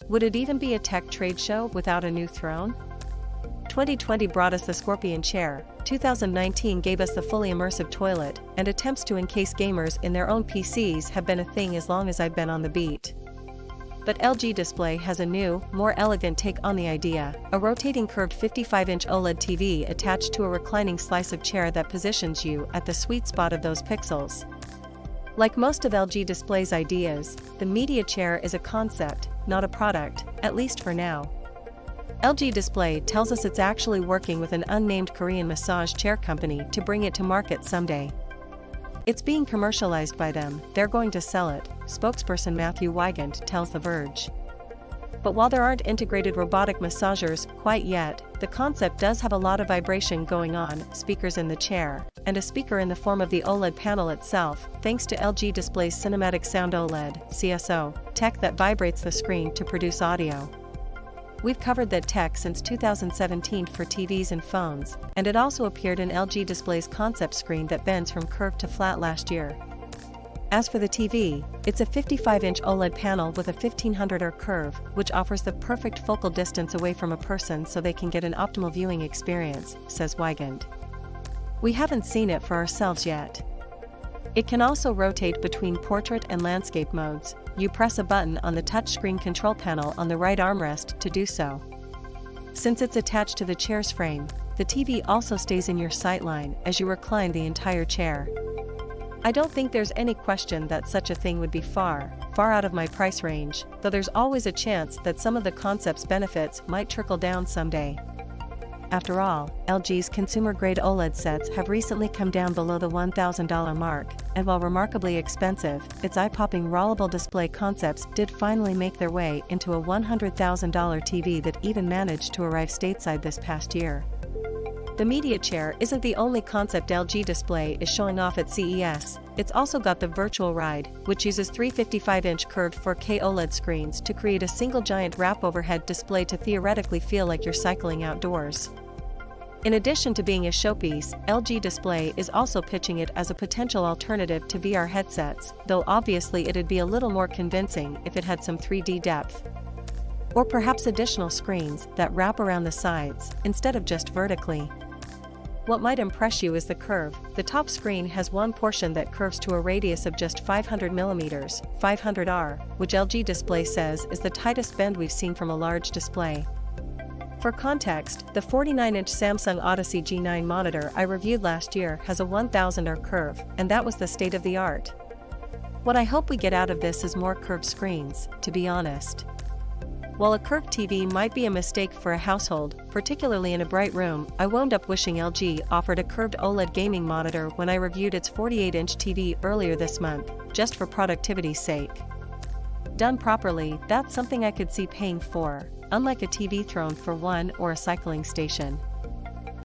Would it even be a tech trade show without a new throne? 2020 brought us the Scorpion chair, 2019 gave us the fully immersive toilet, and attempts to encase gamers in their own PCs have been a thing as long as I've been on the beat. But LG Display has a new, more elegant take on the idea, a rotating curved 55-inch OLED TV attached to a reclining slice of chair that positions you at the sweet spot of those pixels. Like most of LG Display's ideas, the media chair is a concept, not a product, at least for now. LG Display tells us it's actually working with an unnamed Korean massage chair company to bring it to market someday. It's being commercialized by them, they're going to sell it, spokesperson Matthew Weigand tells The Verge. But while there aren't integrated robotic massagers quite yet, the concept does have a lot of vibration going on, speakers in the chair, and a speaker in the form of the OLED panel itself, thanks to LG Display's Cinematic Sound OLED (CSO) tech that vibrates the screen to produce audio. We've covered that tech since 2017 for TVs and phones, and it also appeared in LG Display's concept screen that bends from curved to flat last year. As for the TV, it's a 55-inch OLED panel with a 1500R curve, which offers the perfect focal distance away from a person so they can get an optimal viewing experience, says Weigand. We haven't seen it for ourselves yet. It can also rotate between portrait and landscape modes. You press a button on the touchscreen control panel on the right armrest to do so. Since it's attached to the chair's frame, the TV also stays in your sightline as you recline the entire chair. I don't think there's any question that such a thing would be far out of my price range, though there's always a chance that some of the concept's benefits might trickle down someday. After all, LG's consumer-grade OLED sets have recently come down below the $1,000 mark, and while remarkably expensive, its eye-popping rollable display concepts did finally make their way into a $100,000 TV that even managed to arrive stateside this past year. The media chair isn't the only concept LG Display is showing off at CES, it's also got the Virtual Ride, which uses three 55-inch curved 4K OLED screens to create a single giant wrap-overhead display to theoretically feel like you're cycling outdoors. In addition to being a showpiece, LG Display is also pitching it as a potential alternative to VR headsets, though obviously it'd be a little more convincing if it had some 3D depth. Or perhaps additional screens that wrap around the sides, instead of just vertically. What might impress you is the curve. The top screen has one portion that curves to a radius of just 500mm, 500R, which LG Display says is the tightest bend we've seen from a large display. For context, the 49-inch Samsung Odyssey G9 monitor I reviewed last year has a 1000R curve, and that was the state of the art. What I hope we get out of this is more curved screens, to be honest. While a curved TV might be a mistake for a household, particularly in a bright room, I wound up wishing LG offered a curved OLED gaming monitor when I reviewed its 48-inch TV earlier this month, just for productivity's sake. Done properly, that's something I could see paying for, unlike a TV throne for one or a cycling station.